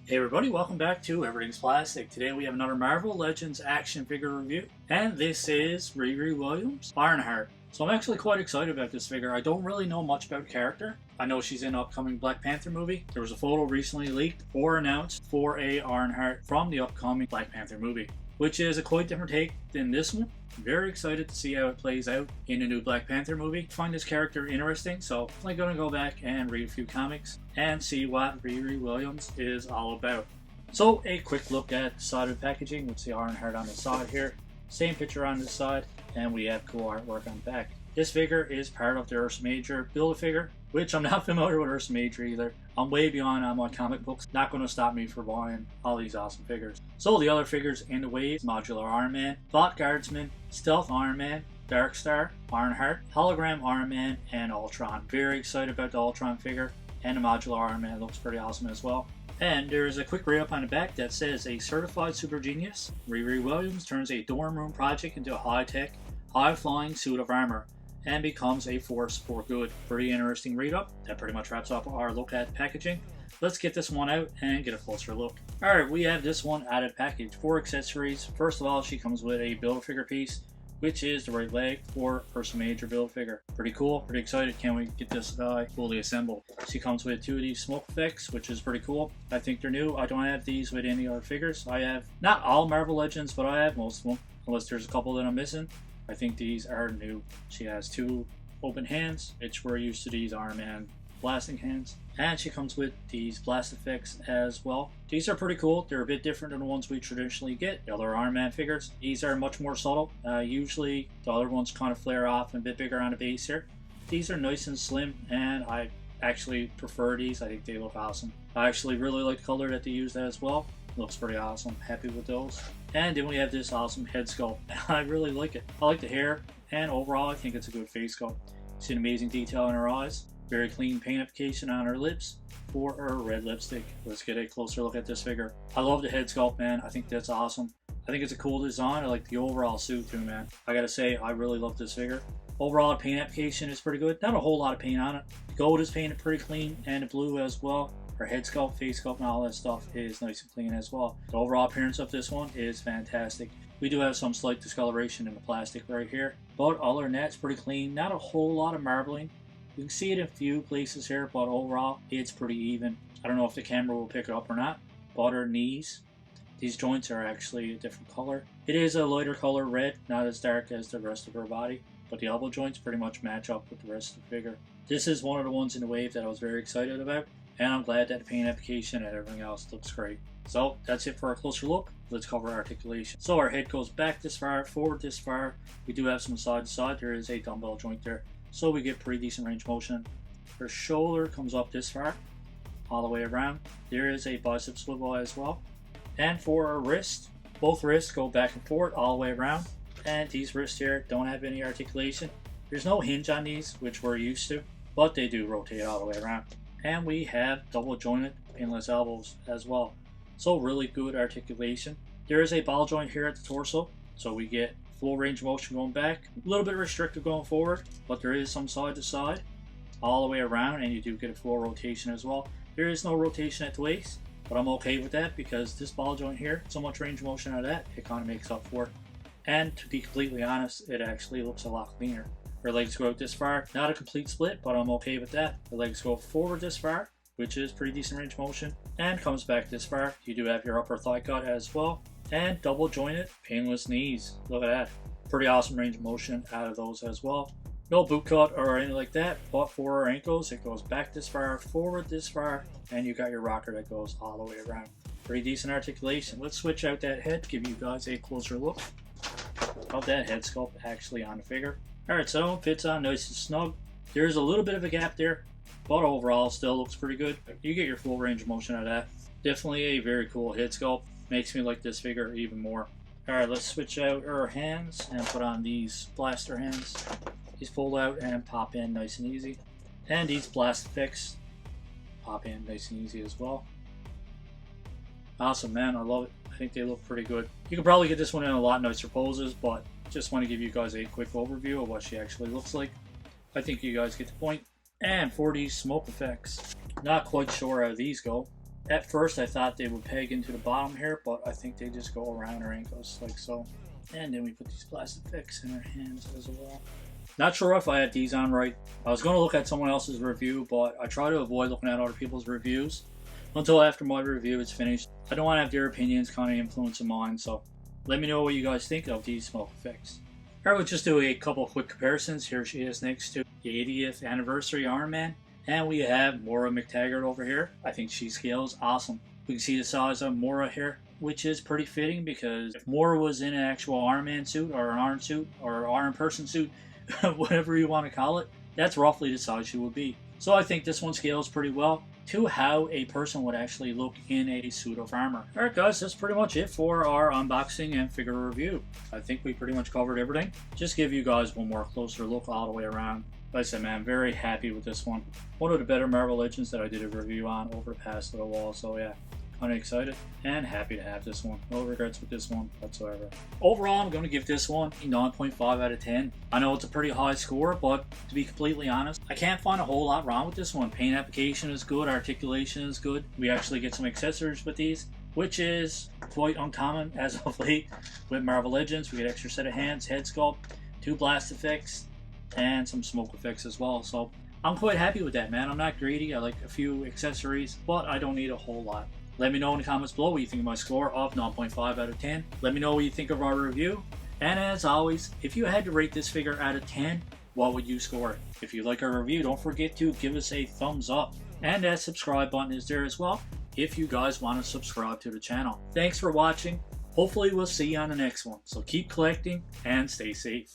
Hey everybody, welcome back to Everything's Plastic. Today we have another Marvel Legends action figure review, and this is RiRi Williams, Ironheart. So I'm actually quite excited about this figure. I don't really know much about the character. I know she's in an upcoming Black Panther movie. There was a photo recently leaked or announced for a Ironheart from the upcoming Black Panther movie, which is a quite different take than this one. I'm very excited to see how it plays out in the new Black Panther movie. I find this character interesting, so I'm going to go back and read a few comics and see what RiRi Williams is all about. So a quick look at the side of the packaging with the Ironheart on the side here. Same picture on this side, and we have cool artwork on the back. This figure is part of the Ursa Major Build-A-Figure, which I'm not familiar with Ursa Major either. I'm way beyond on my comic books, not going to stop me from buying all these awesome figures. So the other figures in the wave: Modular Iron Man, Thought Guardsman, Stealth Iron Man, Dark Star, Ironheart, Hologram Iron Man, and Ultron. Very excited about the Ultron figure, and the Modular Iron Man looks pretty awesome as well. And there's a quick write-up on the back that says, a certified super genius, RiRi Williams turns a dorm room project into a high-tech, high-flying suit of armor and becomes a force for good. Pretty interesting read-up. That pretty much wraps up our look at packaging. Let's get this one out and get a closer look. Alright, we have this one out of package. 4 accessories. First of all, she comes with a Build-A-Figure piece, which is the right leg for Ursa Major Build-A-Figure. Pretty cool, pretty excited. Can't wait to get this guy fully assembled. She comes with 2 of these smoke effects, which is pretty cool. I think they're new. I don't have these with any other figures. I have not all Marvel Legends, but I have most of them, unless there's a couple that I'm missing. I think these are new. She has 2 open hands, which we're used to these Iron Man blasting hands. And she comes with these blast effects as well. These are pretty cool. They're a bit different than the ones we traditionally get, the other Iron Man figures. These are much more subtle. Usually the other ones kind of flare off and a bit bigger on the base here. These are nice and slim, and I actually prefer these. I think they look awesome. I actually really like the color that they used as well. Looks pretty awesome. Happy with those. And then we have this awesome head sculpt. I really like it. I like the hair, and overall I think it's a good face sculpt. See an amazing detail in her eyes. Very clean paint application on her lips for her red lipstick. Let's get a closer look at this figure. I love the head sculpt, man. I think that's awesome. I think it's a cool design. I like the overall suit too, man. I gotta say, I really love this figure. Overall paint application is pretty good. Not a whole lot of paint on it. The gold is painted pretty clean, and the blue as well. Her head sculpt, face sculpt, and all that stuff is nice and clean as well. The overall appearance of this one is fantastic. We do have some slight discoloration in the plastic right here, but other than that, it's pretty clean. Not a whole lot of marbling. You can see it in a few places here, but overall, it's pretty even. I don't know if the camera will pick it up or not, but her knees, these joints are actually a different color. It is a lighter color red, not as dark as the rest of her body, but the elbow joints pretty much match up with the rest of the figure. This is one of the ones in the wave that I was very excited about, and I'm glad that the paint application and everything else looks great. So that's it for a closer look. Let's cover articulation. So our head goes back this far, forward this far. We do have some side to side. There is a dumbbell joint there, so we get pretty decent range of motion. Her shoulder comes up this far, all the way around. There is a bicep swivel as well. And for her wrist, both wrists go back and forward all the way around. And these wrists here don't have any articulation. There's no hinge on these, which we're used to, but they do rotate all the way around. And we have double jointed pinless elbows as well. So really good articulation. There is a ball joint here at the torso, so we get full range of motion going back. A little bit restricted going forward, but there is some side to side all the way around, and you do get a full rotation as well. There is no rotation at the waist, but I'm okay with that because this ball joint here, so much range of motion out of that, it kind of makes up for it. And to be completely honest, it actually looks a lot cleaner. Her legs go out this far, not a complete split, but I'm okay with that. The legs go forward this far, which is pretty decent range of motion, and comes back this far. You do have your upper thigh cut as well, and double jointed painless knees. Look at that. Pretty awesome range of motion out of those as well. No boot cut or anything like that, but for our ankles, it goes back this far, forward this far, and you got your rocker that goes all the way around. Pretty decent articulation. Let's switch out that head to give you guys a closer look of that head sculpt actually on the figure. Alright, so fits on nice and snug. There's a little bit of a gap there, but overall still looks pretty good. You get your full range of motion out of that. Definitely a very cool head sculpt. Makes me like this figure even more. Alright, let's switch out her hands and put on these blaster hands. These fold out and pop in nice and easy. And these blast effects pop in nice and easy as well. Awesome, man. I love it. I think they look pretty good. You can probably get this one in a lot nicer poses, but just want to give you guys a quick overview of what she actually looks like. I think you guys get the point. And for these smoke effects, not quite sure how these go. At first I thought they would peg into the bottom here, but I think they just go around her ankles like so. And then we put these plastic in her hands as well. Not sure if I had these on right. I was going to look at someone else's review, but I try to avoid looking at other people's reviews until after my review is finished. I don't want to have their opinions kind of influencing mine, so let me know what you guys think of these smoke effects. Alright, we'll just do a couple quick comparisons. Here she is next to the 80th anniversary Iron Man. And we have Moira McTaggart over here. I think she scales awesome. We can see the size of Moira here, which is pretty fitting because if Moira was in an actual Iron Man suit or an Iron suit or Iron Person suit, whatever you want to call it, that's roughly the size she would be. So I think this one scales pretty well to how a person would actually look in a suit of armor. Alright guys, that's pretty much it for our unboxing and figure review. I think we pretty much covered everything. Just give you guys one more closer look all the way around. Like I said, man, I'm very happy with this one. One of the better Marvel Legends that I did a review on over the past little while, so yeah. Kind of excited and happy to have this one. No regrets with this one whatsoever. Overall, I'm going to give this one a 9.5 out of 10. I know it's a pretty high score, but to be completely honest, I can't find a whole lot wrong with this one. Paint application is good, articulation is good. We actually get some accessories with these, which is quite uncommon as of late with Marvel Legends. We get extra set of hands, head sculpt, 2 blast effects, and some smoke effects as well. So I'm quite happy with that, man. I'm not greedy. I like a few accessories, but I don't need a whole lot. Let me know in the comments below what you think of my score of 9.5 out of 10. Let me know what you think of our review. And as always, if you had to rate this figure out of 10, what would you score it? If you like our review, don't forget to give us a thumbs up. And that subscribe button is there as well if you guys want to subscribe to the channel. Thanks for watching. Hopefully we'll see you on the next one. So keep collecting and stay safe.